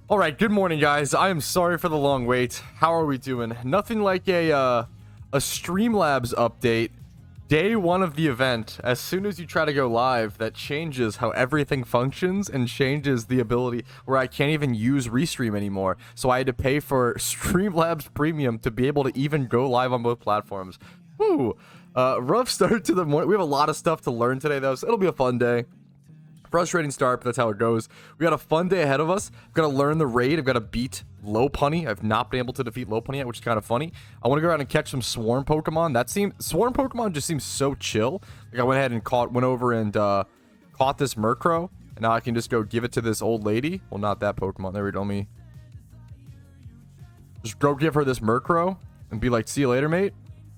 All right, good morning, guys. I am sorry for the long wait. How are we doing? Nothing like a Streamlabs update. Day one of the event. As soon as you try to go live, that changes how everything functions and changes the ability where I can't even use Restream anymore. So I had to pay for Streamlabs Premium to be able to even go live on both platforms. Woo! Rough start to the morning. We have a lot of stuff to learn today, though, so it'll be a fun day. Frustrating start, but that's how it goes. We got a fun day ahead of us. I've got to learn the raid. I've got to beat Lopunny. I've not been able to defeat Lopunny yet, which is kind of funny. I want to go around and catch some swarm Pokemon. Swarm Pokemon just seems so chill. Like I went ahead and went over and caught this Murkrow, and now I can just go give it to this old lady. Well, not that Pokemon. There we go. Me. Just go give her this Murkrow and be like, "See you later, mate."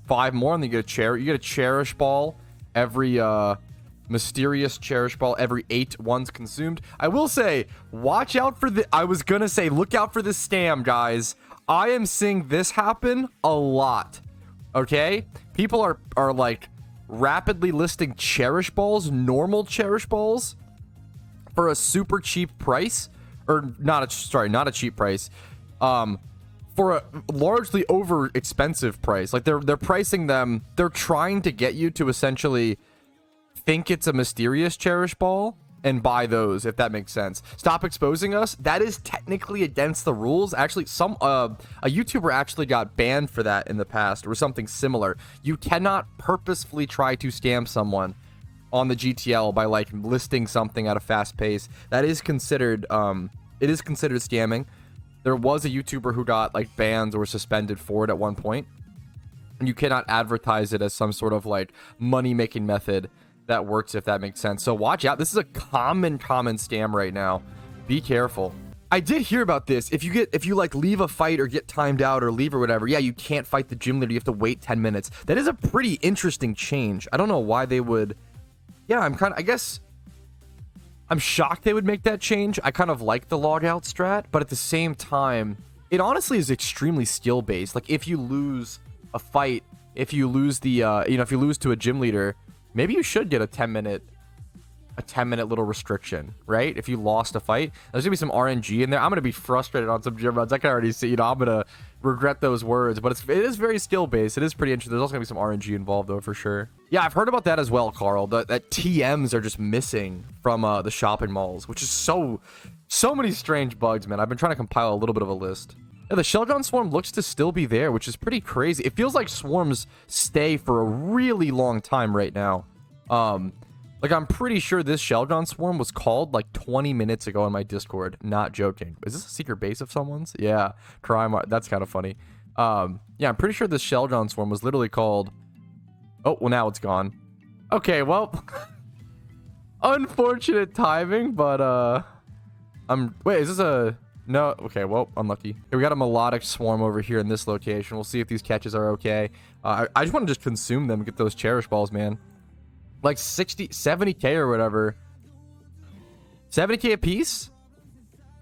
5 more, and then you get a Cherish ball every mysterious Cherish ball every 8 ones consumed. I will say, watch out for the... I was gonna say, look out for this scam, guys. I am seeing this happen a lot. Okay? People are like rapidly listing Cherish balls, normal Cherish balls, for a super cheap price. Or not a cheap price. For a largely over expensive price. Like they're pricing them, they're trying to get you to essentially think it's a mysterious Cherish ball and buy those, if that makes sense. Stop exposing us. That is technically against the rules. Actually, a YouTuber actually got banned for that in the past, or something similar. You cannot purposefully try to scam someone on the GTL by like listing something at a fast pace. That is considered it is considered scamming. There was a YouTuber who got like banned or suspended for it at one point, and you cannot advertise it as some sort of like money-making method that works, if that makes sense. So watch out. This is a common scam right now. Be careful. I did hear about this. If you like leave a fight or get timed out or leave or whatever, yeah, you can't fight the gym leader. You have to wait 10 minutes. That is a pretty interesting change. I don't know why they would. Yeah, I guess I'm shocked they would make that change. I kind of like the logout strat, but at the same time, it honestly is extremely skill based. Like if you lose a fight, if you lose the if you lose to a gym leader, maybe you should get a 10-minute little restriction, right? If you lost a fight, there's gonna be some RNG in there. I'm gonna be frustrated on some gym runs. I can already see, I'm gonna regret those words, but it is very skill based. It is pretty interesting. There's also gonna be some RNG involved though, for sure. Yeah, I've heard about that as well, Carl. That TMs are just missing from the shopping malls, which is so many strange bugs, man. I've been trying to compile a little bit of a list. Yeah, the Shelgon swarm looks to still be there, which is pretty crazy. It feels like swarms stay for a really long time right now. Like I'm pretty sure this Shelgon swarm was called like 20 minutes ago on my Discord. Not joking. Is this a secret base of someone's? Yeah, crime. That's kind of funny. Yeah, I'm pretty sure this Shelgon swarm was literally called. Oh, well now it's gone. Okay, well, unfortunate timing, but wait, is this a? No, okay, well, unlucky. Okay, we got a Milotic swarm over here in this location. We'll see if these catches are okay. I just want to just consume them and get those Cherish balls, man. Like 60, 70k or whatever. 70k a piece?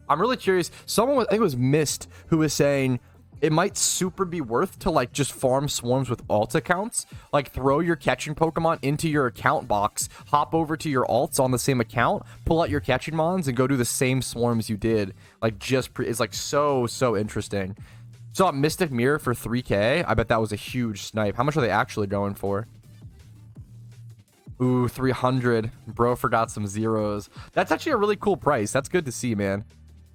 I'm really curious. Someone, I think it was Mist, who was saying it might super be worth to like just farm swarms with alt accounts. Like throw your catching Pokemon into your account box, hop over to your alts on the same account, pull out your catching mons, and go do the same swarms you did. Like it's like so interesting. Saw Mystic Mirror for 3k. I bet that was a huge snipe. How much are they actually going for? Ooh, 300. Bro forgot some zeros. That's actually a really cool price. That's good to see, man.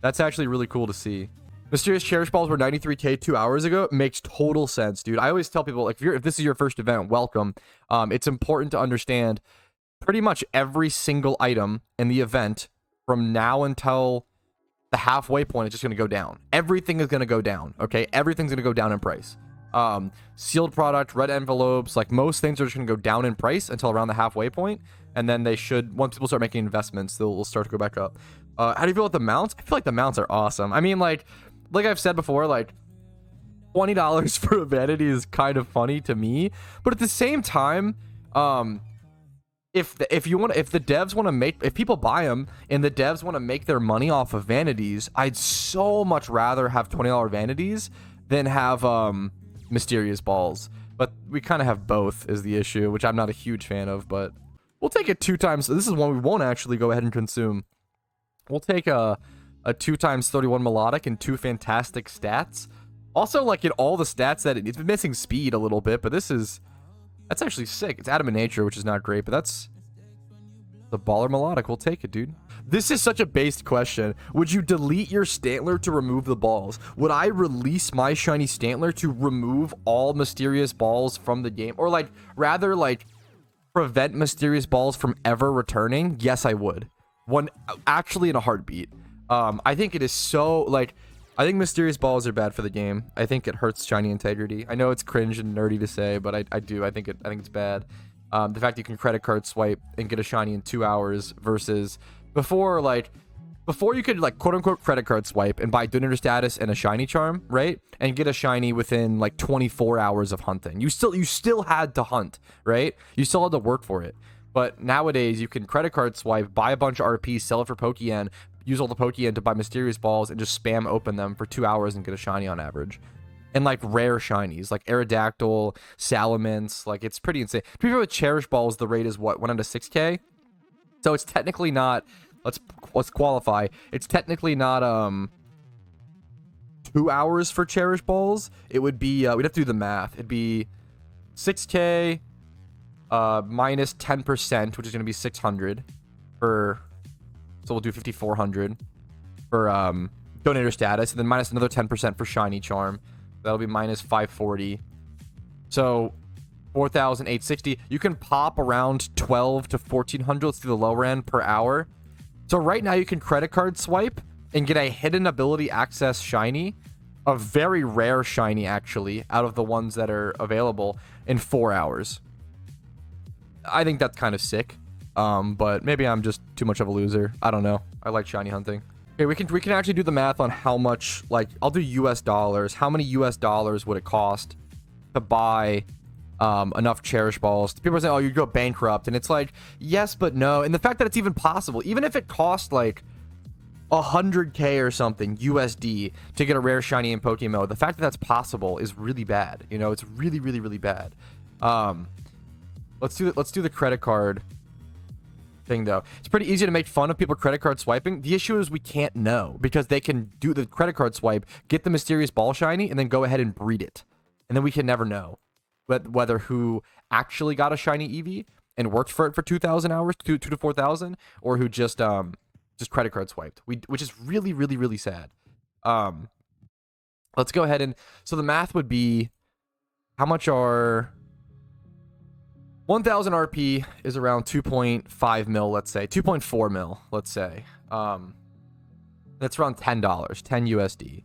That's actually really cool to see. Mysterious Cherish balls were 93k 2 hours ago. It makes total sense, dude. I always tell people, like, if this is your first event, welcome. It's important to understand pretty much every single item in the event from now until the halfway point is just going to go down. Everything is going to go down, okay? Everything's going to go down in price. Sealed product, red envelopes, like most things are just going to go down in price until around the halfway point, and then they should, once people start making investments, they'll start to go back up. How do you feel about the mounts? I feel like the mounts are awesome. I mean, like I've said before, like $20 for a vanity is kind of funny to me, but at the same time, if the devs want to make, if people buy them and the devs want to make their money off of vanities, I'd so much rather have $20 vanities than have mysterious balls. But we kind of have both is the issue, which I'm not a huge fan of, but we'll take it 2 times. This is one we won't actually go ahead and consume. We'll take a 2 times 31 Milotic, and 2 fantastic stats. Also, like, in all the stats that it's been missing speed a little bit, but that's actually sick. It's Adamant Nature, which is not great, but that's the baller Milotic. We'll take it, dude. This is such a based question. Would you delete your Stantler to remove the balls? Would I release my shiny Stantler to remove all mysterious balls from the game? Or, like, rather, like, prevent mysterious balls from ever returning? Yes, I would. Actually, in a heartbeat. I think it is so, like, I think mysterious balls are bad for the game. I think it hurts shiny integrity. I know it's cringe and nerdy to say, but I do. I think it's bad. The fact you can credit card swipe and get a shiny in 2 hours versus before you could, like, quote unquote credit card swipe and buy Donator status and a shiny charm, right? And get a shiny within like 24 hours of hunting. You still had to hunt, right? You still had to work for it. But nowadays you can credit card swipe, buy a bunch of RP, sell it for Pokeyen, use all the Pokeyen to buy mysterious balls, and just spam open them for 2 hours and get a shiny on average. And, like, rare shinies, like Aerodactyl, Salamence, like, it's pretty insane. To be fair, with Cherish balls, the rate is what, 1 out of 6k? So it's technically not, let's qualify, it's technically not 2 hours for Cherish balls. It would be, we'd have to do the math. It'd be 6k minus 10%, which is going to be 600 for, so we'll do 5,400 for Donator status, and then minus another 10% for shiny charm. That'll be minus 540. So 4,860. You can pop around 12 to 1,400. Let's do the lower end per hour. So right now you can credit card swipe and get a hidden ability access shiny, a very rare shiny actually, out of the ones that are available in 4 hours. I think that's kind of sick. But maybe I'm just too much of a loser. I don't know. I like shiny hunting. Okay, we can actually do the math on how much, like, I'll do US dollars. How many US dollars would it cost to buy enough Cherish balls? People are saying, oh, you go bankrupt. And it's like, yes, but no. And the fact that it's even possible, even if it cost like 100k or something USD to get a rare shiny in PokeMMO, the fact that that's possible is really bad. You know, it's really, really, really bad. Let's do the credit card thing, though. It's pretty easy to make fun of people credit card swiping. The issue is we can't know, because they can do the credit card swipe, get the mysterious ball shiny, and then go ahead and breed it, and then we can never know whether who actually got a shiny Eevee and worked for it for 2,000 hours, 2 to 4,000, or who just credit card swiped, which is really, really, really sad. Let's go ahead and, so the math would be, how much are 1,000 RP is around 2.5 mil, let's say. 2.4 mil, let's say. That's around $10, 10 USD.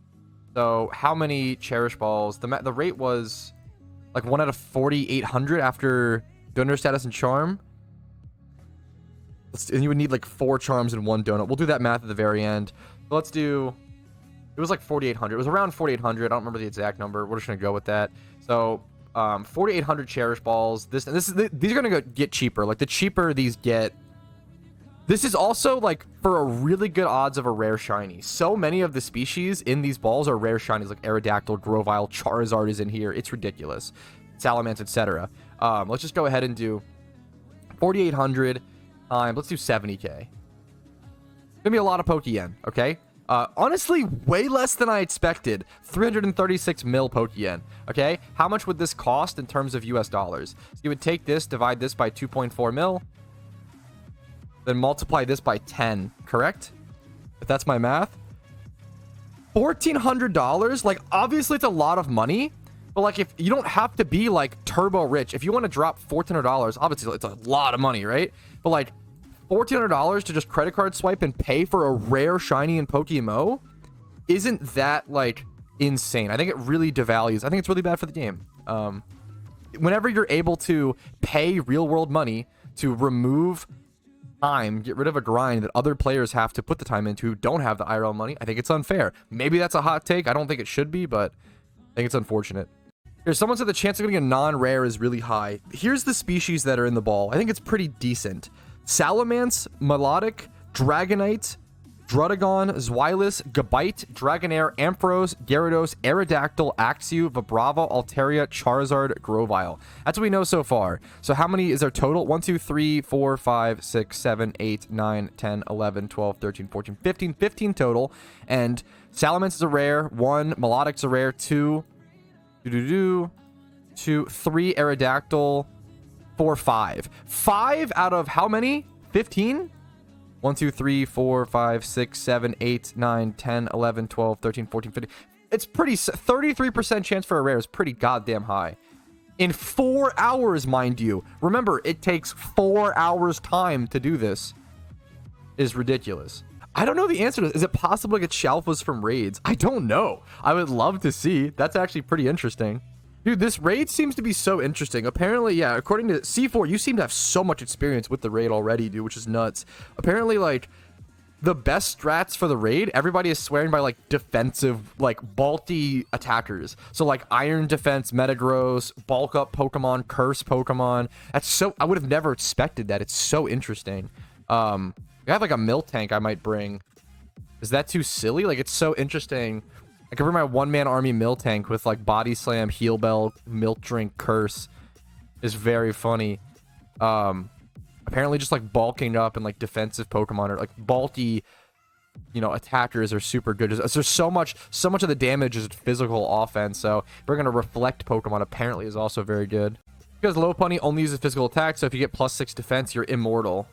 So how many Cherish balls? The rate was like 1 out of 4,800 after donor status and charm. And you would need like 4 charms and 1 donut. We'll do that math at the very end. But let's do, it was like 4,800. It was around 4,800. I don't remember the exact number. We're just going to go with that. So 4,800 Cherish balls. These are gonna get cheaper. Like, the cheaper these get, this is also like for a really good odds of a rare shiny. So many of the species in these balls are rare shinies, like Aerodactyl, Grovyle, Charizard is in here. It's ridiculous. Salamence, etc. Let's just go ahead and do 4,800 times. Let's do 70k. It's gonna be a lot of Pokeyen. Okay. Honestly, way less than I expected. 336 mil Pokeyen. Okay, how much would this cost in terms of US dollars? So you would take this, divide this by 2.4 mil, then multiply this by 10, correct? If that's my math. $1,400? Like, obviously it's a lot of money, but like, if you don't have to be like turbo rich, if you want to drop $1,400, obviously it's a lot of money, right? But like, $1,400 to just credit card swipe and pay for a rare shiny in PokeMMO isn't that, like, insane. I think it really devalues. I think it's really bad for the game. Whenever you're able to pay real world money to remove time, get rid of a grind that other players have to put the time into who don't have the IRL money, I think it's unfair. Maybe that's a hot take. I don't think it should be, but I think it's unfortunate. Here, someone said the chance of getting a non-rare is really high. Here's the species that are in the ball. I think it's pretty decent. Salamence, Milotic, Dragonite, Druddigon, Zweilous, Gabite, Dragonair, Ampharos, Gyarados, Aerodactyl, Axew, Vibrava, Altaria, Charizard, Grovyle. That's what we know so far. So how many is our total? 1, 2, 3, 4, 5, 6, 7, 8, 9, 10, 11, 12, 13, 14, 15. 15 total. And Salamence is a rare. 1. Milotic's a rare. 2. 3 Aerodactyl. 4, 5. 5 out of how many? 15? 1, 2, 3, 4, 5, 6, 7, 8, 9, 10, 11, 12, 13, 14, 15. It's pretty... 33% chance for a rare is pretty goddamn high. In 4 hours, mind you. Remember, it takes 4 hours time to do this. Is ridiculous. I don't know the answer to this. Is it possible to get Shalfos from raids? I don't know. I would love to see. That's actually pretty interesting. Dude, this raid seems to be so interesting. Apparently, yeah, according to C4, you seem to have so much experience with the raid already, dude, which is nuts. Apparently, like, the best strats for the raid, everybody is swearing by, like, defensive, like, bulky attackers. So, like, Iron Defense, Metagross, bulk up Pokemon, Curse Pokemon. That's so... I would have never expected that. It's so interesting. I have, like, a Miltank I might bring. Is that too silly? Like, it's so interesting... I could bring my one-man army Miltank with, like, Body Slam, Heal Bell, Milk Drink, Curse. Is very funny. Apparently just, like, bulking up and, like, defensive Pokemon or, like, bulky, you know, attackers are super good. There's so much of the damage is physical offense, so bringing a Reflect Pokemon apparently is also very good. Because Lopunny only uses physical attack, so if you get +6 defense, you're immortal.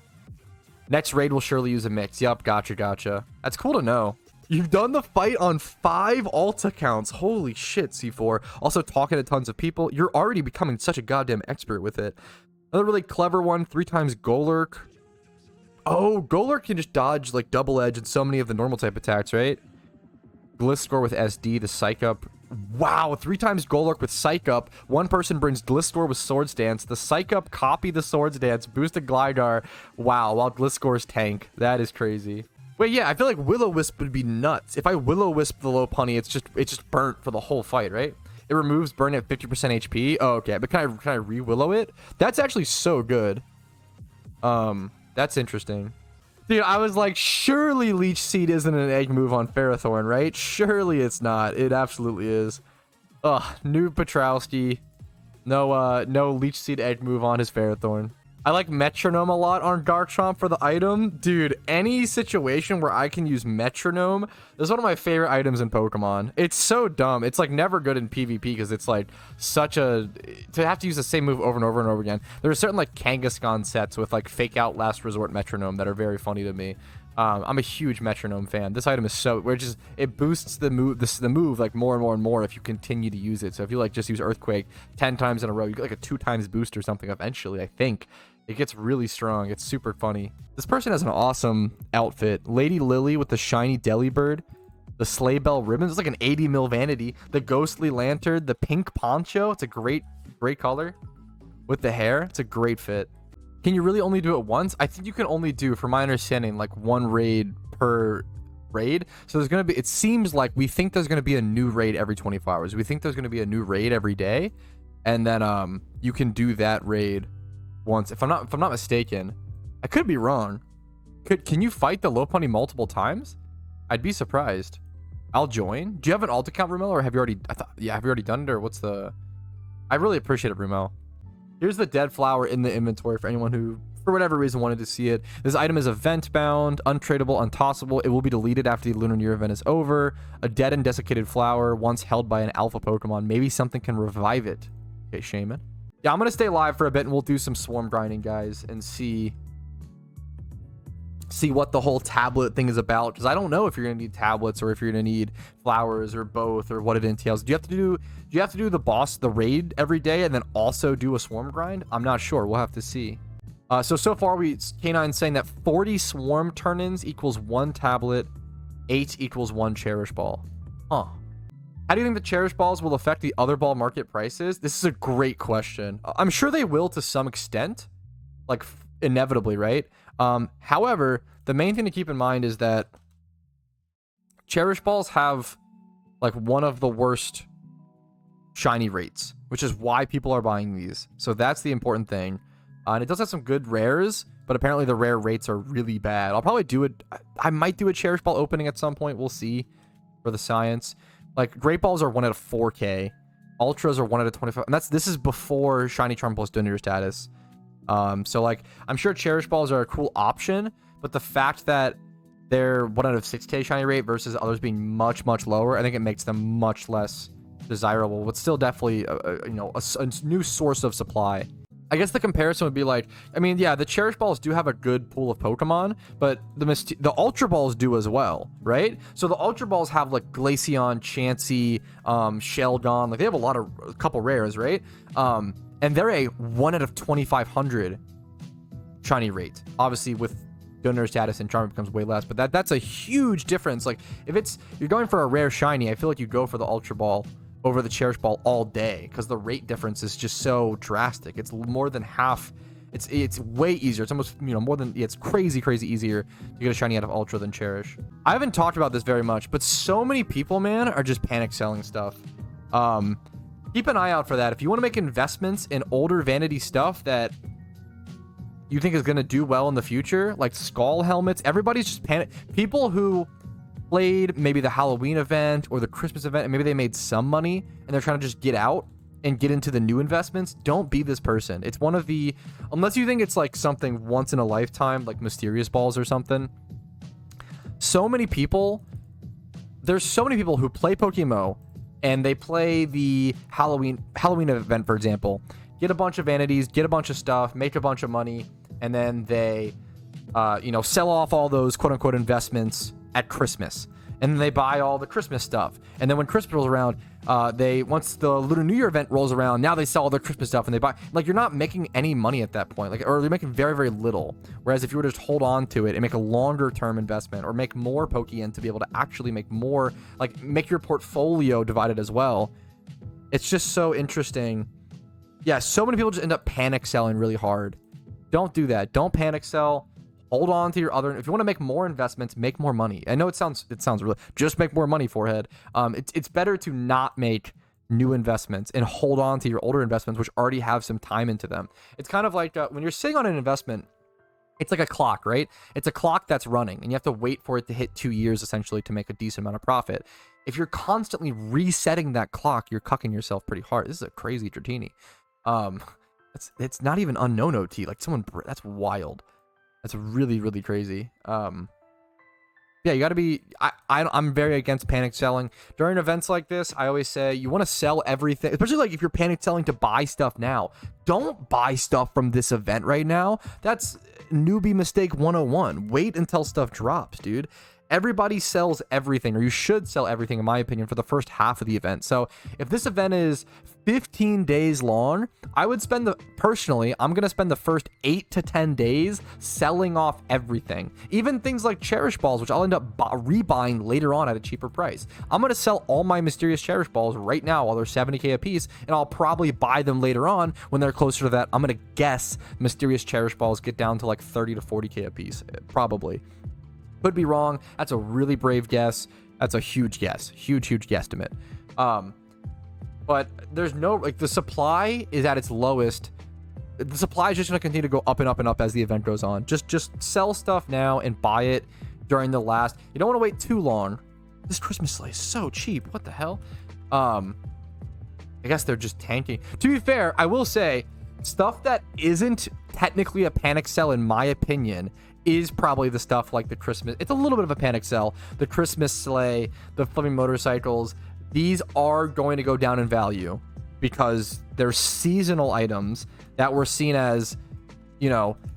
Next raid will surely use a mix. Yup, gotcha. That's cool to know. You've done the fight on 5 alt accounts. Holy shit, C4. Also talking to tons of people. You're already becoming such a goddamn expert with it. Another really clever one, 3 times Golurk. Oh, Golurk can just dodge, like, Double Edge and so many of the normal type attacks, right? Gliscor with SD, the Psych Up. Wow, 3 times Golurk with Psych Up. One person brings Gliscor with Swords Dance. The Psych Up copy the Swords Dance, boost a Gligar. Wow, while Gliscor's tank. That is crazy. Wait, yeah, I feel like Will-O-Wisp would be nuts. If I Will-O-Wisp the Lopunny, it's just burnt for the whole fight, right? It removes burn at 50% HP. Oh, okay. But can I re-Willow it? That's actually so good. That's interesting. Dude, I was like, surely Leech Seed isn't an egg move on Ferrothorn, right? Surely it's not. It absolutely is. Ugh, new Patrouski. No Leech Seed egg move on his Ferrothorn. I like Metronome a lot on Garchomp for the item. Dude, any situation where I can use Metronome is one of my favorite items in Pokemon. It's so dumb. It's like never good in PvP because it's like such a... To have to use the same move over and over and over again. There are certain like Kangaskhan sets with like fake out Last Resort Metronome that are very funny to me. I'm a huge Metronome fan. This item is so... It boosts the move like more and more and more if you continue to use it. So if you like just use Earthquake 10 times in a row, you get like a 2 times boost or something eventually, I think. It gets really strong. It's super funny. This person has an awesome outfit. Lady Lily with the shiny Delibird. The Sleigh Bell ribbons. It's like an 80 mil vanity. The Ghostly Lantern. The pink poncho. It's a great color. With the hair. It's a great fit. Can you really only do it once? I think you can only do, from my understanding, like 1 raid per raid. So there's going to be... It seems like we think there's going to be a new raid every 24 hours. We think there's going to be a new raid every day. And then you can do that raid once, if I'm not mistaken. I could be wrong. Can you fight the Lopunny multiple times? I'd be surprised. I'll join. Do you have an alt account, Rumel, or have you already... have you already done it, or what's the... I really appreciate it, Rumel. Here's the dead flower in the inventory for anyone who, for whatever reason, wanted to see it. This item is event bound, untradeable, untossable. It will be deleted after the Lunar New Year event is over. A dead and desiccated flower, once held by an alpha Pokemon. Maybe something can revive it. Okay, Shaman. Yeah, I'm going to stay live for a bit and we'll do some swarm grinding, guys, and see what the whole tablet thing is about, because I don't know if you're going to need tablets or if you're going to need flowers or both or what it entails. Do you have to do the boss, the raid every day and then also do a swarm grind? I'm not sure. We'll have to see. So far, K9 saying that 40 swarm turn-ins equals 1 tablet, 8 equals 1 Cherish Ball. Huh. How do you think the Cherish Balls will affect the other ball market prices? This is a great question. I'm sure they will to some extent, like inevitably, right? However, the main thing to keep in mind is that Cherish Balls have like one of the worst shiny rates, which is why people are buying these. So that's the important thing. And it does have some good rares, but apparently the rare rates are really bad. I'll probably do it. I might do a Cherish Ball opening at some point. We'll see for the science. Like, Great Balls are 1 out of 4K. Ultras are 1 out of 25. And this is before Shiny Charm plus Donator status. So, like, I'm sure Cherish Balls are a cool option, but the fact that they're 1 out of 6K shiny rate versus others being much, much lower, I think it makes them much less desirable, but still definitely, a new source of supply. I guess the comparison would be like, I mean, yeah, the Cherish Balls do have a good pool of Pokemon, but the Ultra Balls do as well, right? So the Ultra Balls have like Glaceon, Chansey, Shelgon, like they have a couple rares, right? And they're a 1 out of 2,500 shiny rate. Obviously with donor status and charm becomes way less, but that's a huge difference. Like if you're going for a rare shiny, I feel like you go for the Ultra Ball over the Cherish Ball all day because the rate difference is just so drastic. It's more than half. It's way easier. It's almost, more than, it's crazy easier to get a shiny out of Ultra than Cherish. I haven't talked about this very much, but so many people, man, are just panic selling stuff. Keep an eye out for that. If you want to make investments in older vanity stuff that you think is going to do well in the future, like skull helmets, everybody's just panic. People who played maybe the Halloween event or the Christmas event and maybe they made some money and they're trying to just get out and get into the new investments, don't be this person. It's one of the, unless you think it's like something once in a lifetime, like Mysterious Balls or something. There's so many people who play PokeMMO and they play the Halloween event, for example, get a bunch of vanities, get a bunch of stuff, make a bunch of money, and then they sell off all those quote unquote investments at Christmas, and then they buy all the Christmas stuff, and then when Christmas rolls around, once the Lunar New Year event rolls around, now they sell all their Christmas stuff and they buy, like, you're not making any money at that point, like, or you're making very, very little. Whereas if you were to just hold on to it and make a longer term investment or make more Pokeyen to be able to actually make more, like, make your portfolio divided as well, it's just so interesting. Yeah, so many people just end up panic selling really hard. Don't do that. Don't panic sell. Hold on to your other. If you want to make more investments, make more money. I know it sounds really, just make more money, forehead. It's better to not make new investments and hold on to your older investments, which already have some time into them. It's kind of like when you're sitting on an investment, it's like a clock, right? It's a clock that's running, and you have to wait for it to hit 2 years essentially to make a decent amount of profit. If you're constantly resetting that clock, you're cucking yourself pretty hard. This is a crazy Dratini. It's not even unknown OT. Like that's wild. That's really, really crazy. Yeah, you got to be... I'm very against panic selling. During events like this, I always say you want to sell everything, especially like if you're panic selling to buy stuff now. Don't buy stuff from this event right now. That's newbie mistake 101. Wait until stuff drops, dude. Everybody sells everything, or you should sell everything, in my opinion, for the first half of the event. So if this event is 15 days long, I would spend personally, I'm going to spend the first 8 to 10 days selling off everything. Even things like Cherish Balls, which I'll end up rebuying later on at a cheaper price. I'm going to sell all my Mysterious Cherish Balls right now while they're 70k a piece, and I'll probably buy them later on when they're closer to that. I'm going to guess Mysterious Cherish Balls get down to like 30 to 40k a piece, probably. Could be wrong. That's a really brave guess. That's a huge guess. Huge guesstimate. But there's no, like, the supply is at its lowest. The supply is just going to continue to go up and up and up as the event goes on. Just sell stuff now and buy it during the last. You don't want to wait too long. This Christmas sleigh is so cheap. What the hell? I guess they're just tanking. To be fair, I will say stuff that isn't technically a panic sell, in my opinion, is probably the stuff like the Christmas. It's a little bit of a panic sell. The Christmas sleigh, the flipping motorcycles. These are going to go down in value because they're seasonal items that were seen as,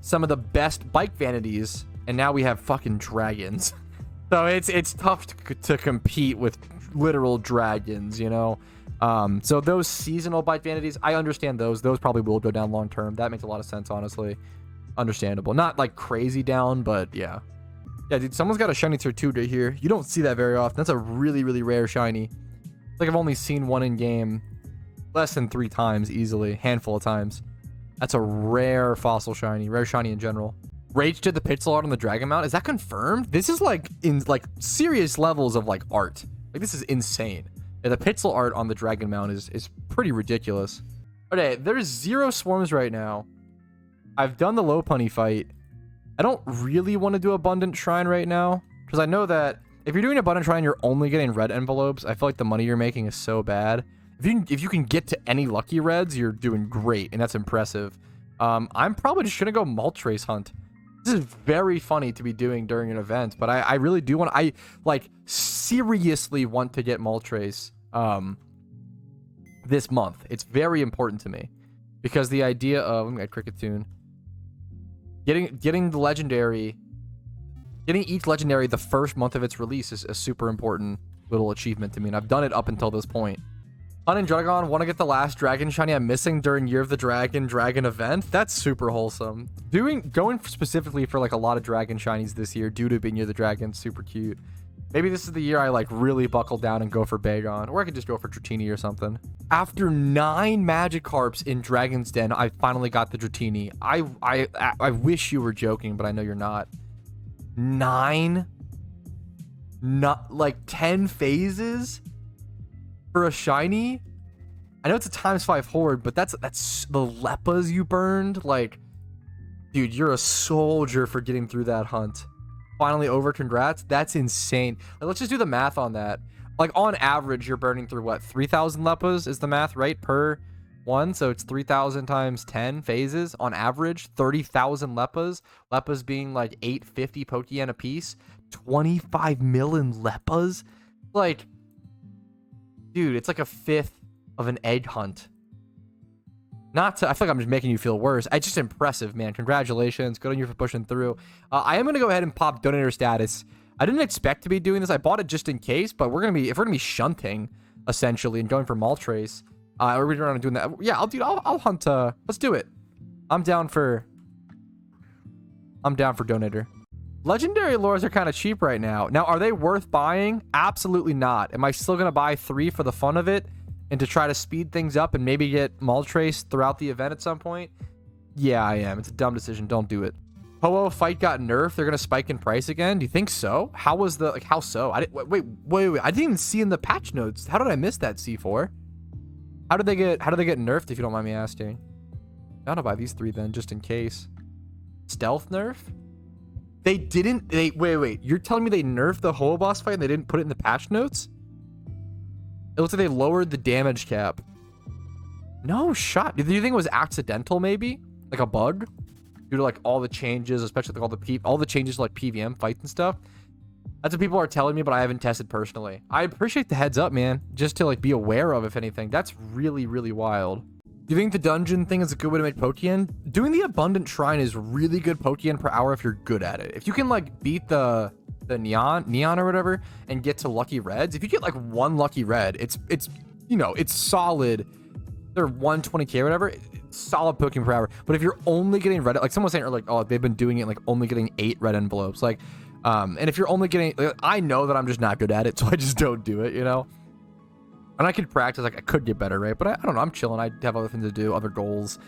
some of the best bike vanities, and now we have fucking dragons. So it's tough to compete with literal dragons, So those seasonal bike vanities, I understand those. Those probably will go down long term. That makes a lot of sense, honestly. Understandable. Not like crazy down, but yeah. Yeah, dude, someone's got a shiny Tortuga here. You don't see that very often. That's a really, really rare shiny. Like, I've only seen one in game less than 3 times easily. Handful of times. That's a rare fossil shiny. Rare shiny in general. Rage did the pixel art on the Dragon Mount. Is that confirmed? This is like in like serious levels of like art. Like, this is insane. Yeah, the pixel art on the Dragon Mount is pretty ridiculous. Okay, there's 0 swarms right now. I've done the Lopunny fight. I don't really want to do Abundant Shrine right now, because I know that if you're doing Abundant Shrine, you're only getting red envelopes. I feel like the money you're making is so bad. If you can get to any lucky reds, you're doing great, and that's impressive. I'm probably just gonna go Moltres Hunt. This is very funny to be doing during an event, but I really do want. I like seriously want to get Moltres this month. It's very important to me because the idea of, let me get Cricket Tune. Getting the legendary, getting each legendary the first month of its release is a super important little achievement to me, and I've done it up until this point. Hun and Dragon want to get the last Dragon Shiny I'm missing during Year of the Dragon event. That's super wholesome. Going specifically for like a lot of Dragon Shinies this year due to being Year of the Dragon, super cute. Maybe this is the year I like really buckle down and go for Bagon, or I could just go for Dratini or something. After 9 Magikarps in Dragon's Den, I finally got the Dratini. I wish you were joking, but I know you're not. 9? Not like 10 phases for a shiny? I know it's a ×5 horde, but that's the Leppas you burned. Like, dude, you're a soldier for getting through that hunt. Finally over, congrats. That's insane. Like, let's just do the math on that. Like, on average, you're burning through what, 3,000 Leppas is the math, right? Per one, so it's 3,000 times 10 phases on average. 30,000 Leppas. Leppas being like 850 Pokeyen a piece. 25 million Leppas. Like, dude, it's like a fifth of an egg hunt. Not to, I feel like I'm just making you feel worse. It's just impressive, man. Congratulations. Good on you for pushing through. I am going to go ahead and pop donator status. I didn't expect to be doing this. I bought it just in case, but if we're going to be shunting, essentially, and going for Moltres, we're going to doing that. Yeah, I'll hunt. Let's do it. I'm down for donator. Legendary lures are kind of cheap right now. Now, are they worth buying? Absolutely not. Am I still going to buy 3 for the fun of it and to try to speed things up and maybe get Moltres throughout the event at some point? Yeah, I am. It's a dumb decision. Don't do it. Ho-Oh fight got nerfed. They're going to spike in price again. Do you think so? How was the, like, how so? I didn't, wait. I didn't even see in the patch notes. How did I miss that, C4? How did they get nerfed, if you don't mind me asking? I'm gonna buy these 3 then, just in case. Stealth nerf? They didn't, wait. You're telling me they nerfed the Ho-Oh boss fight and they didn't put it in the patch notes? It looks like they lowered the damage cap. No shot. Do you think it was accidental, maybe? Like a bug? Due to like all the changes, especially like all the changes to like PVM fights and stuff. That's what people are telling me, but I haven't tested personally. I appreciate the heads up, man. Just to like be aware of, if anything. That's really, really wild. Do you think the dungeon thing is a good way to make Pokeyen? Doing the Abundant Shrine is really good Pokeyen per hour if you're good at it. If you can like beat the neon or whatever and get to lucky reds, if you get like 1 lucky red, it's you know, it's solid. They're 120k or whatever, it's solid Pokemon per hour. But if you're only getting red, like someone was saying, or like, oh, they've been doing it like only getting 8 red envelopes, like and if you're only getting, I know that I'm just not good at it, so I just don't do it, you know. And I could practice, like I could get better, right? But I don't know, I'm chilling. I have other things to do, other goals.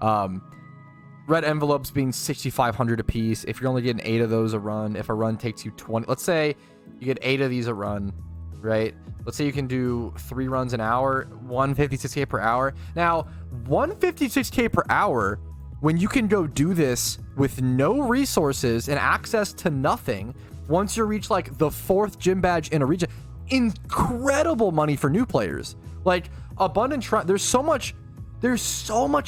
Red envelopes being 6,500 a piece. If you're only getting 8 of those a run, if a run takes you 20, let's say you get 8 of these a run, right? Let's say you can do 3 runs an hour, 156k per hour. Now, 156k per hour, when you can go do this with no resources and access to nothing, once you reach like the 4th gym badge in a region, incredible money for new players. Like Abundant Shrine, there's so much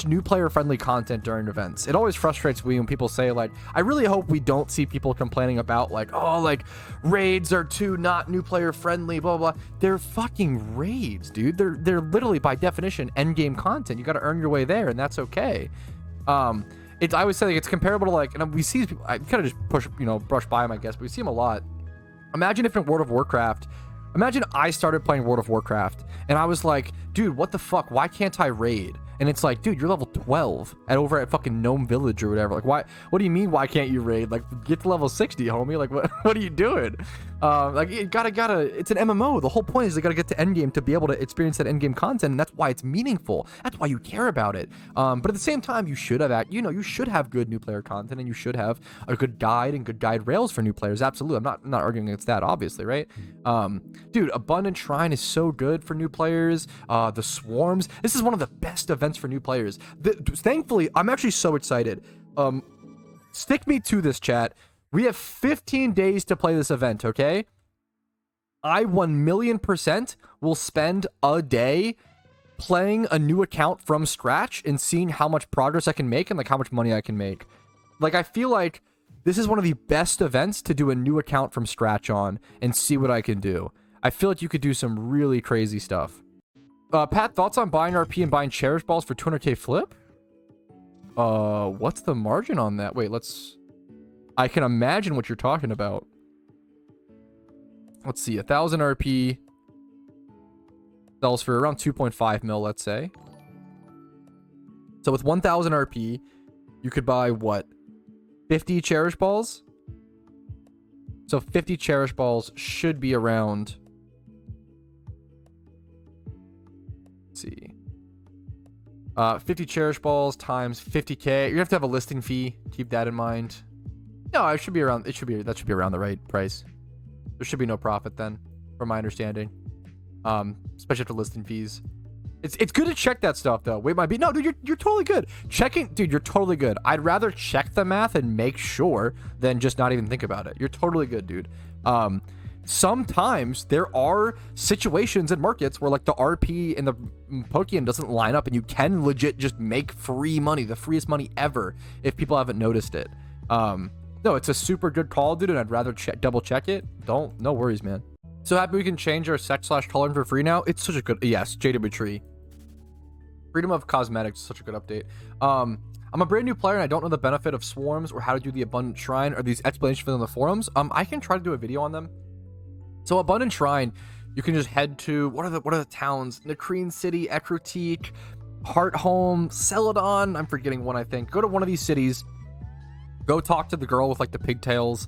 new player friendly content during events. It always frustrates me when people say like, I really hope we don't see people complaining about like, oh, like raids are too not new player friendly, blah blah blah. They're fucking raids, dude. They're literally by definition end game content. You got to earn your way there, and that's okay. I always say like it's comparable to like, and we see people, I kind of just brush by them, I guess, but we see them a lot. Imagine if in World of Warcraft, imagine I started playing World of Warcraft and I was like, dude, what the fuck? Why can't I raid? And it's like, dude, you're level 12 over at fucking Gnome Village or whatever. Like, why? What do you mean? Why can't you raid? Like, get to level 60, homie. Like, what are you doing? Like, you gotta. It's an MMO. The whole point is they gotta get to endgame to be able to experience that endgame content, and that's why it's meaningful. That's why you care about it. But at the same time, you should have you should have good new player content, and you should have a good guide and good guide rails for new players. Absolutely, I'm not arguing against that, obviously, right? Dude, Abundant Shrine is so good for new players. The Swarms. This is one of the best events for new players. Thankfully, I'm actually so excited. Stick me to this, chat. We have 15 days to play this event, okay? I 1,000,000% will spend a day playing a new account from scratch and seeing how much progress I can make and like how much money I can make. Like, I feel like this is one of the best events to do a new account from scratch on and see what I can do. I feel like you could do some really crazy stuff. Pat, thoughts on buying RP and buying Cherish balls for 200k flip? What's the margin on that? Wait, I can imagine what you're talking about. Let's see, 1,000 RP sells for around 2.5 mil, let's say. So with 1,000 RP, you could buy what? 50 Cherish balls? So 50 Cherish balls should be around... Let's see. 50 Cherish balls times 50k. You have to have a listing fee. Keep that in mind. No, it should be around. That should be around the right price. There should be no profit then, from my understanding. Especially after listing fees. It's good to check that stuff though. Wait, might be no, dude. You're totally good. Checking, dude. You're totally good. I'd rather check the math and make sure than just not even think about it. You're totally good, dude. Sometimes there are situations in markets where like the RP and the Pokeyen doesn't line up and you can legit just make free money, the freest money ever, if people haven't noticed it. No, it's a super good call, dude, and I'd rather double check it. No worries, man. So happy we can change our sex/color for free now. It's such a good, yes, JW Tree. Freedom of Cosmetics is such a good update. I'm a brand new player and I don't know the benefit of swarms or how to do the Abundant Shrine or these explanations for them in the forums. I can try to do a video on them. So Abundant Shrine, you can just head to, what are the towns? Nakreen City, Ekrotique, Hearthome, Celadon. I'm forgetting one, I think. Go to one of these cities. Go talk to the girl with like the pigtails.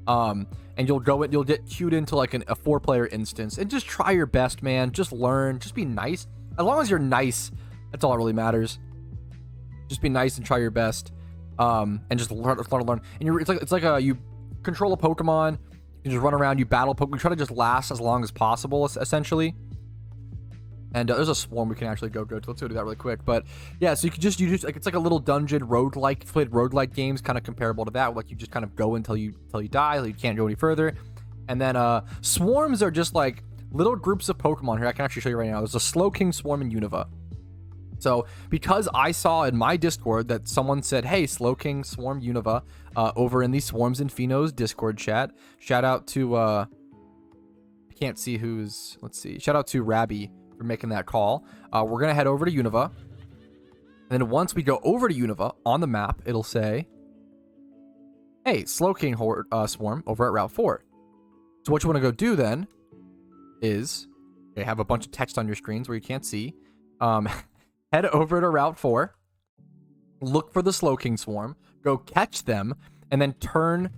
And you'll get queued into like a 4-player instance and just try your best, man. Just learn, just be nice. As long as you're nice, that's all that really matters. Just be nice and try your best. And just learn. And it's like you control a Pokemon. You just run around, you battle Pokemon, you try to just last as long as possible, essentially. And there's a swarm we can actually go to. Let's go do that really quick. But yeah, so you just like, it's like a little dungeon roguelike. If you played roguelike games, kind of comparable to that. Like you just kind of go until you die, you can't go any further. And then swarms are just like little groups of Pokemon. Here, I can actually show you right now. There's a Slowking swarm in Unova. So because I saw in my Discord that someone said, hey, Slowking swarm Unova over in the Swarms and Phenos Discord chat. Shout out to I can't see who's, let's see. Shout out to Rabby for making that call. We're gonna head over to Unova. And then once we go over to Unova on the map, it'll say, hey, Slowking swarm over at Route 4. So what you want to go do then is, okay, have a bunch of text on your screens where you can't see. Head over to Route 4, look for the Slowking swarm, go catch them, and then turn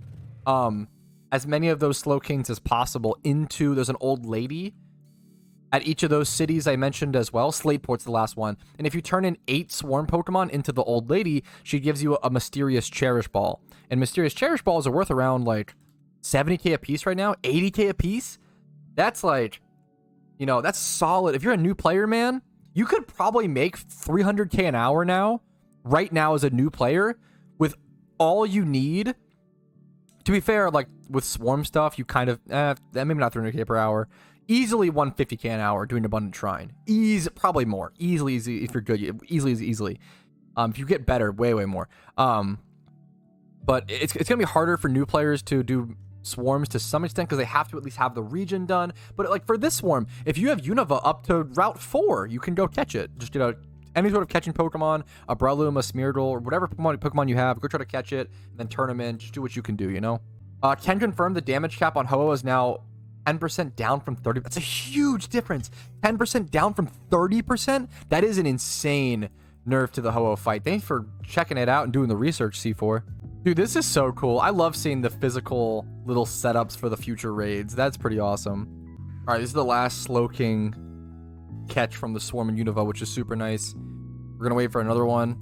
as many of those Slowkings as possible into, there's an old lady at each of those cities I mentioned as well. Slateport's the last one. And if you turn in 8 swarm Pokemon into the old lady, she gives you a Mysterious Cherish Ball. And Mysterious Cherish Balls are worth around like 70k a piece right now, 80k a piece. That's like, you know, that's solid. If you're a new player, man, you could probably make 300k an hour now, right now as a new player, with all you need. To be fair, like with swarm stuff, you kind of, maybe not 300k per hour. Easily 150k an hour doing Abundant Shrine. Probably more. Easily, if you're good. Easily. If you get better, way more. But it's going to be harder for new players to do swarms to some extent because they have to at least have the region done. But like for this swarm, if you have Unova up to Route 4, you can go catch it. Just, you know, any sort of catching Pokemon, a Breloom, a Smeargle, or whatever Pokemon you have, go try to catch it and then turn them in. Just do what you can do, you know? Can confirm the damage cap on Ho-Oh is now 10% down from 30%. That's a huge difference. 10% down from 30%? That is an insane nerf to the Ho-Oh fight. Thanks for checking it out and doing the research, C4. Dude, this is so cool. I love seeing the physical little setups for the future raids. That's pretty awesome. All right, this is the last Slowking catch from the Swarm and Unova, which is super nice. We're going to wait for another one.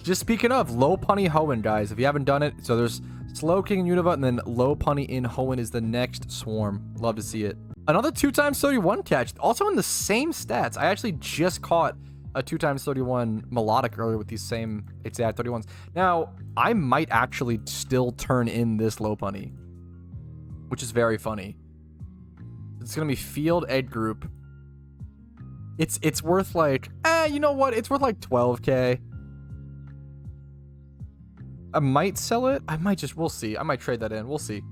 Just speaking of, Lopunny Hoenn, guys. If you haven't done it, so there's Slowking and Unova, and then Lopunny in Hoenn is the next Swarm. Love to see it. Another 2x31 catch, also in the same stats. I actually just caught a 2x31 Milotic earlier with these same exact 31s. Now, I might actually still turn in this Lopunny, which is very funny. It's going to be field egg group. It's worth like, you know what? It's worth like 12k. I might sell it. I might just, we'll see. I might trade that in. We'll see.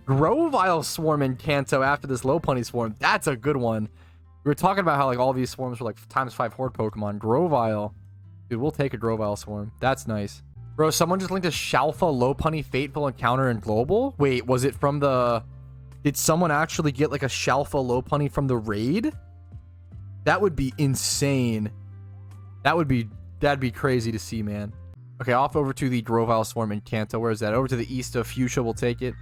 Grovyle Swarm in Kanto after this Lopunny Swarm. That's a good one. We were talking about how like all these swarms were like ×5 horde Pokemon. Grovyle. Dude, we'll take a Grovyle Swarm. That's nice. Bro, someone just linked a Shalfa Lopunny Fateful Encounter in Global. Wait, was it from the... Did someone actually get like a Shalfa Lopunny from the raid? That would be insane. That'd be crazy to see, man. Okay, off over to the Grovyle Swarm in Kanto. Where is that? Over to the east of Fuchsia, we'll take it.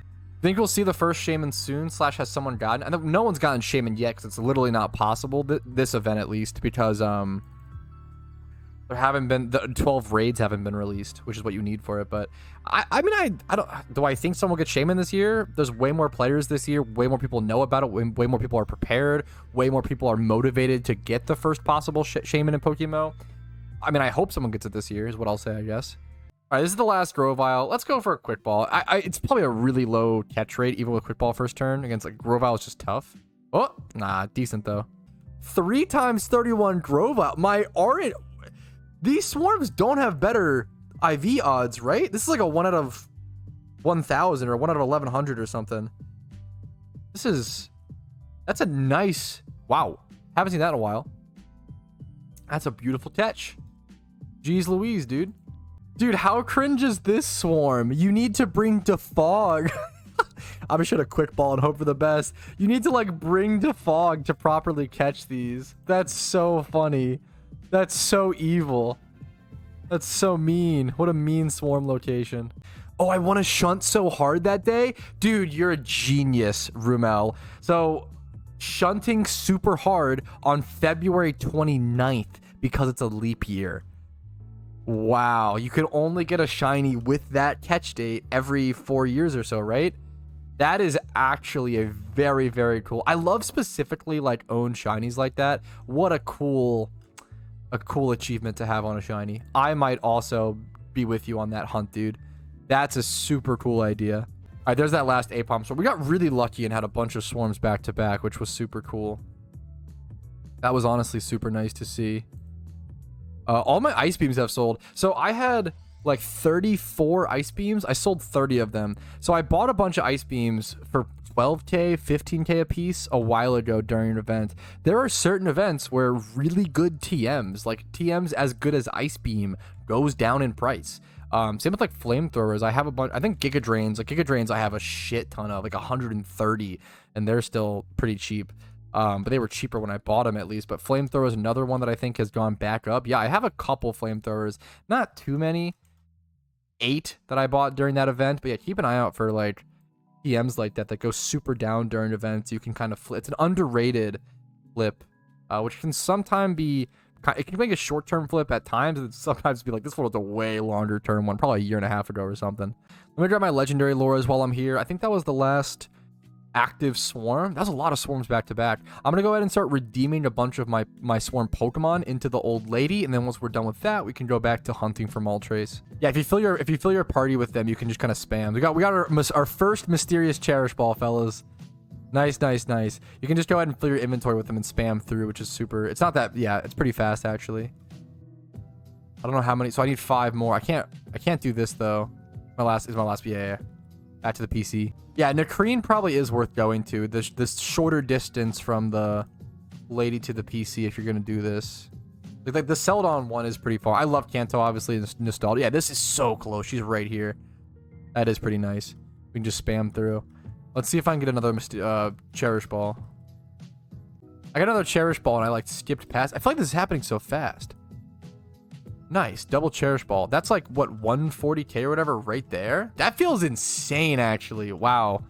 Think we'll see the first Shaman soon, / has someone gotten? I think no one's gotten Shaman yet, because it's literally not possible, this event at least, because there haven't been, the 12 raids haven't been released, which is what you need for it. But I mean, I don't, do I think someone will get Shaman this year? There's way more players this year, way more people know about it, way more people are prepared, way more people are motivated to get the first possible Shaman in PokeMMO. I mean, I hope someone gets it this year, is what I'll say, I guess. All right, this is the last Grovyle. Let's go for a Quick Ball. It's probably a really low catch rate, even with Quick Ball first turn. Against like Grovyle is just tough. Oh, nah, decent though. 3x31 Grovyle. My orange. These swarms don't have better IV odds, right? This is like a 1 out of 1,000 or 1 out of 1,100 or something. That's a nice. Wow, haven't seen that in a while. That's a beautiful catch. Jeez Louise, dude. Dude, how cringe is this swarm? You need to bring Defog. I'm just gonna Quick Ball and hope for the best. You need to like bring Defog to properly catch these. That's so funny. That's so evil. That's so mean. What a mean swarm location. Oh, I want to shunt so hard that day? Dude, you're a genius, Rumel. So, shunting super hard on February 29th because it's a leap year. Wow, you could only get a shiny with that catch date every 4 years or so, right? That is actually a very, very cool. I love specifically like own shinies like that. What a cool achievement to have on a shiny. I might also be with you on that hunt, dude. That's a super cool idea. All right, there's that last Apom. So we got really lucky and had a bunch of swarms back to back, which was super cool. That was honestly super nice to see. All my ice beams have sold. So I had like 34 ice beams. I sold 30 of them. So I bought a bunch of ice beams for 12k, 15k a piece a while ago during an event. There are certain events where really good TMs, like TMs as good as ice beam, goes down in price. Same with like flamethrowers. I have a bunch. I think Giga Drains. Like Giga Drains, I have a shit ton of, like 130, and they're still pretty cheap. But they were cheaper when I bought them at least. But flamethrower is another one that I think has gone back up. Yeah, I have a couple flamethrowers, not too many, 8 that I bought during that event. But yeah, keep an eye out for like TMs like that go super down during events. You can kind of flip. It's an underrated flip, which can sometimes be. It can make a short-term flip at times, and sometimes be like, this was a way longer-term one, probably a year and a half ago or something. Let me grab my legendary Loras while I'm here. I think that was the last active swarm. That was a lot of swarms back to back. I'm gonna go ahead and start redeeming a bunch of my swarm Pokemon into the old lady, and then once we're done with that, we can go back to hunting for Moltres. Yeah, if you fill your party with them, you can just kind of spam. We got our first mysterious Cherish ball, fellas. Nice. You can just go ahead and fill your inventory with them and spam through, which is super. It's not that, yeah, it's pretty fast actually. I don't know how many, so I need 5 more. I can't do this though. My last, yeah. Back to the PC. Yeah, Nakreen probably is worth going to. This shorter distance from the lady to the PC if you're gonna do this. Like the Celadon one is pretty far. I love Kanto, obviously, nostalgia. Yeah, this is so close. She's right here. That is pretty nice. We can just spam through. Let's see if I can get another Cherish ball. I got another Cherish ball and I like skipped past. I feel like this is happening so fast. Nice, double Cherish ball. That's like, what, 140k or whatever right there? That feels insane, actually. Wow.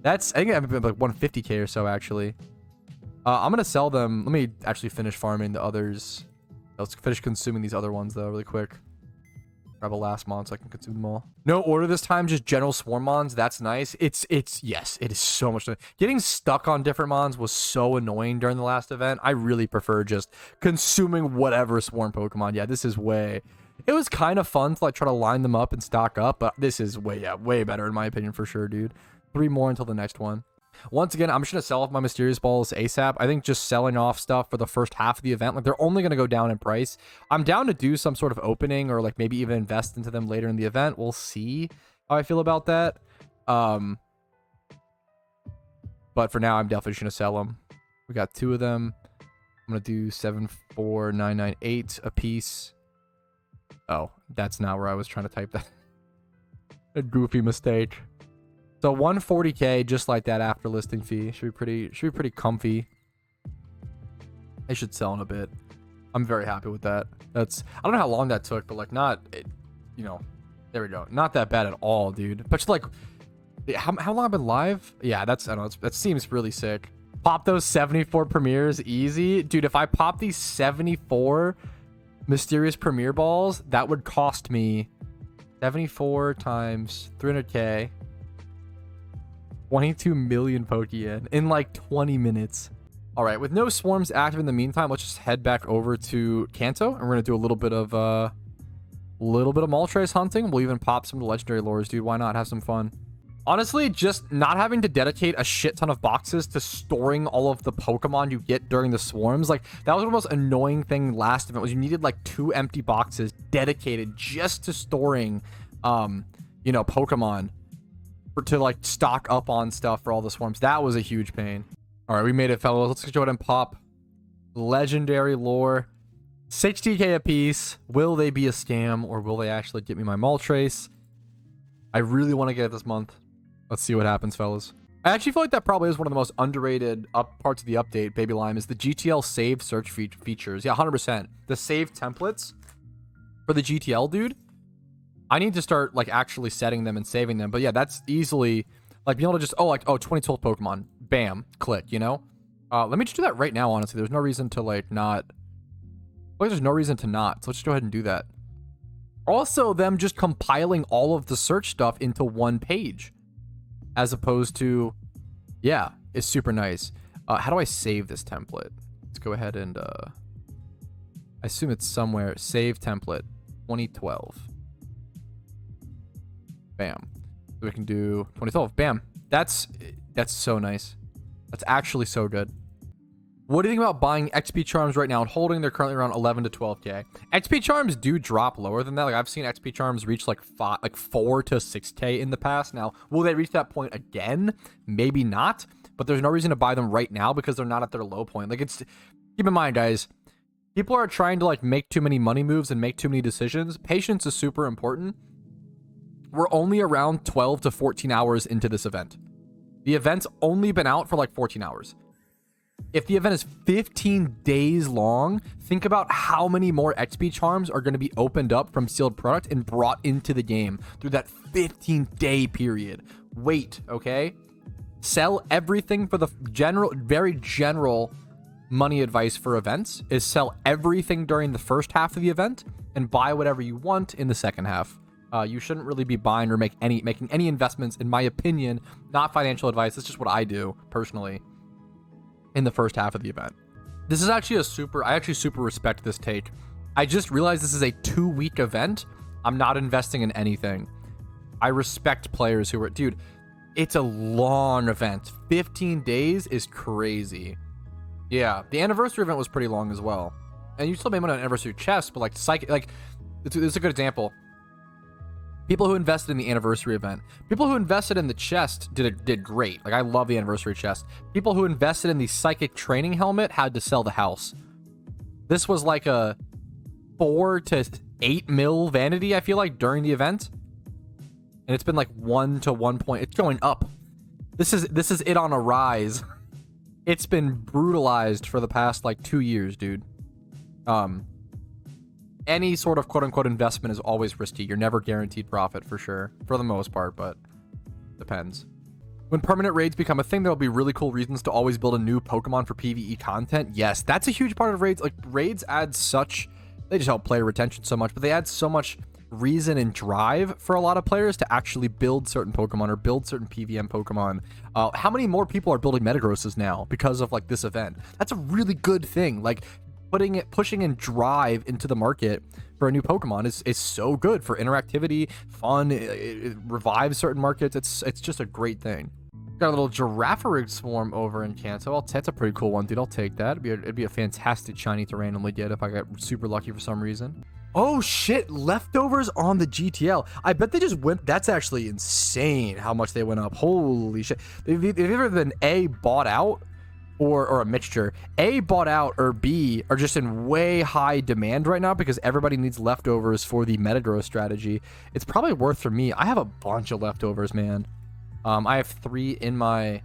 I think I've been like 150k or so, actually. I'm going to sell them. Let me actually finish farming the others. Let's finish consuming these other ones, though, really quick. Grab a last mon so I can consume them all. No order this time, just general swarm mons. That's nice. Yes, it is so much. Getting stuck on different mons was so annoying during the last event. I really prefer just consuming whatever swarm Pokemon. Yeah, this is way. It was kind of fun to like try to line them up and stock up, but this is way better in my opinion for sure, dude. 3 more until the next one. Once again, I'm just going to sell off my mysterious balls ASAP. I think just selling off stuff for the first half of the event, like they're only going to go down in price. I'm down to do some sort of opening or like maybe even invest into them later in the event. We'll see how I feel about that. But for now, I'm definitely just going to sell them. We got 2 of them. I'm going to do 74998 a piece. Oh, that's not where I was trying to type that. A goofy mistake. So 140k just like that after listing fee. Should be pretty comfy. I should sell in a bit. I'm very happy with that. I don't know how long that took, but like there we go. Not that bad at all, dude. But like how long I've been live? Yeah, I don't know, that seems really sick. Pop those 74 premieres easy. Dude, if I pop these 74 mysterious premiere balls, that would cost me 74 times 300k. 22 million Pokeyen in like 20 minutes. All right, with no swarms active in the meantime, let's just head back over to Kanto, and we're gonna do a little bit of Moltres hunting. We'll even pop some of the legendary lures, dude. Why not? Have some fun. Honestly, just not having to dedicate a shit ton of boxes to storing all of the Pokemon you get during the swarms. Like, that was the most annoying thing last event, was you needed like 2 empty boxes dedicated just to storing, Pokemon. To like stock up on stuff for all the swarms. That was a huge pain. All right, we made it, fellas. Let's go ahead and pop legendary lore. 60k a piece. Will they be a scam, or will they actually get me my Moltres? I really want to get it this month. Let's see what happens, fellas. I actually feel like that probably is one of the most underrated parts of the update, Baby Lime, is the GTL save search features. Yeah, 100%. The save templates for the GTL, dude. I need to start like actually setting them and saving them. But yeah, that's easily like being able to just 2012 Pokemon, bam, click, let me just do that right now. Honestly, there's no reason to like not, like there's no reason to not, so let's just go ahead and do that. Also, them just compiling all of the search stuff into one page as opposed to, yeah, it's super nice. How do I save this template? Let's go ahead and I assume it's somewhere. Save template 2012. Bam. So we can do 2012. Bam. That's so nice. That's actually so good. What do you think about buying XP charms right now and holding? They're currently around 11 to 12k. XP charms do drop lower than that. Like, I've seen XP charms reach like 4 to 6k in the past. Now, will they reach that point again? Maybe not. But there's no reason to buy them right now because they're not at their low point. Like, keep in mind, guys, people are trying to like make too many money moves and make too many decisions. Patience is super important. We're only around 12 to 14 hours into this event. The event's only been out for like 14 hours. If the event is 15 days long, think about how many more XP charms are going to be opened up from sealed product and brought into the game through that 15-day period. Wait, okay? Sell everything for the very general money advice for events is sell everything during the first half of the event and buy whatever you want in the second half. You shouldn't really be buying or making any investments, in my opinion. Not financial advice. It's just what I do personally in the first half of the event. This is actually I actually super respect this take. I just realized this is a 2-week event. I'm not investing in anything. I respect players who are, dude, it's a long event. 15 days is crazy. Yeah, the anniversary event was pretty long as well. And you still made money on anniversary chest, but like it's a good example. People who invested in the anniversary event, people who invested in the chest did great. Like, I love the anniversary chest. People who invested in the psychic training helmet had to sell the house. This was like a 4 to 8 mil vanity, I feel like, during the event. And it's been like 1 to 1 point. It's going up. This is it on a rise. It's been brutalized for the past like 2 years, dude. Any sort of quote-unquote investment is always risky. You're never guaranteed profit for sure, for the most part, but depends. When permanent raids become a thing, there'll be really cool reasons to always build a new Pokemon for PvE content. Yes, that's a huge part of raids. Like, raids add they just help player retention so much, but they add so much reason and drive for a lot of players to actually build certain Pokemon or build certain PVM Pokemon. How many more people are building Metagrosses now because of like this event? That's a really good thing. Like pushing in drive into the market for a new Pokemon is so good for interactivity, fun. It revives certain markets. It's just a great thing. Got a little Girafarig swarm over in Kanto. That's a pretty cool one, dude. I'll take that. It'd be a fantastic shiny to randomly get if I got super lucky for some reason. Oh shit, leftovers on the GTL. I bet they just went. That's actually insane how much they went up. Holy shit. They've either been A, bought out, or a mixture. A, bought out, or B, are just in way high demand right now because everybody needs leftovers for the Metagross strategy. It's probably worth for me. I have a bunch of leftovers, man. I have 3 in my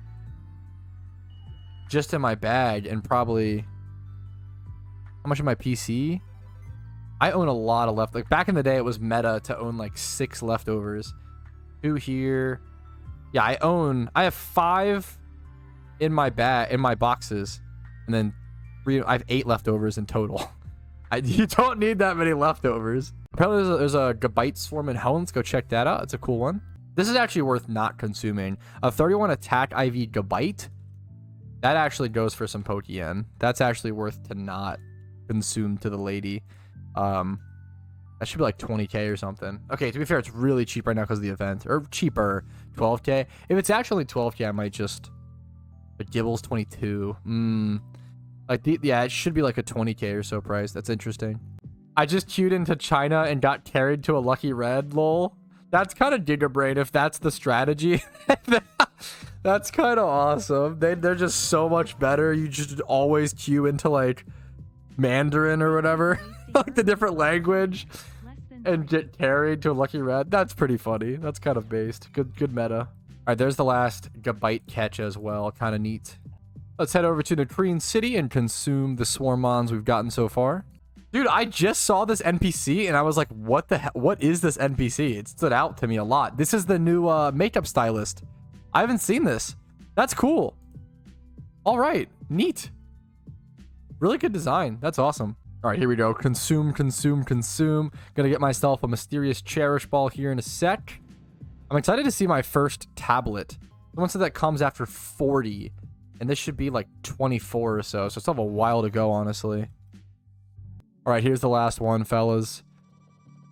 bag, and probably how much in my PC? I own a lot of like back in the day it was meta to own like 6 leftovers. 2 here. Yeah, I have 5 in my bag, in my boxes, and then 3. I have 8 leftovers in total. You don't need that many leftovers. Apparently there's a Gabite swarm in hell. Let's go check that out. It's a cool one. This is actually worth not consuming. A 31 attack IV Gabite. That actually goes for some Pokeyen. That's actually worth to not consume to the lady. That should be like 20k or something. Okay, to be fair, it's really cheap right now because of the event. Or cheaper, 12k. If it's actually 12k, I might just... But Gibble's 22. Yeah, it should be like a 20k or so price. That's interesting. I just queued into China and got carried to a lucky red, lol. That's kind of Giga Brain if that's the strategy. That's kind of awesome. They're just so much better. You just always queue into like Mandarin or whatever, like the different language, and get carried to a lucky red. That's pretty funny. That's kind of based. Good meta. All right, there's the last Gabite catch as well. Kind of neat. Let's head over to the Korean City and consume the Swarmons we've gotten so far. Dude, I just saw this NPC and I was like, what the hell? What is this NPC? It stood out to me a lot. This is the new makeup stylist. I haven't seen this. That's cool. All right, neat. Really good design. That's awesome. All right, here we go. Consume. Gonna get myself a mysterious Cherish ball here in a sec. I'm excited to see my first tablet. Someone said that comes after 40, and this should be like 24 or so. So still have a while to go, honestly. All right, here's the last one, fellas.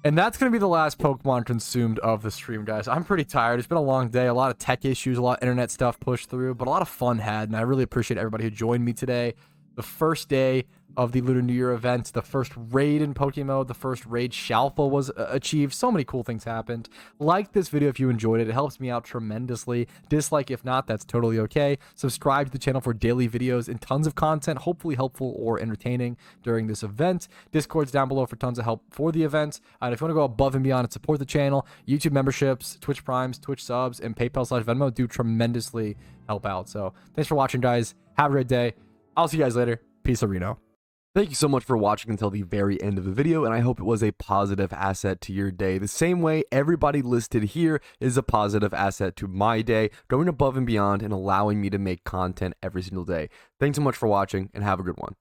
And that's going to be the last Pokemon consumed of the stream, guys. I'm pretty tired. It's been a long day. A lot of tech issues, a lot of internet stuff pushed through, but a lot of fun had. And I really appreciate everybody who joined me today. The first day of the Lunar New Year event, the first raid in Pokemon, the first raid Shalfa was achieved. So many cool things happened. Like this video if you enjoyed it. It helps me out tremendously. Dislike if not, that's totally okay. Subscribe to the channel for daily videos and tons of content, hopefully helpful or entertaining during this event. Discord's down below for tons of help for the event. And if you want to go above and beyond and support the channel, YouTube memberships, Twitch Primes, Twitch subs, and PayPal/Venmo do tremendously help out. So thanks for watching, guys. Have a great day. I'll see you guys later. Peace, Reno. Thank you so much for watching until the very end of the video, and I hope it was a positive asset to your day. The same way everybody listed here is a positive asset to my day, going above and beyond and allowing me to make content every single day. Thanks so much for watching, and have a good one.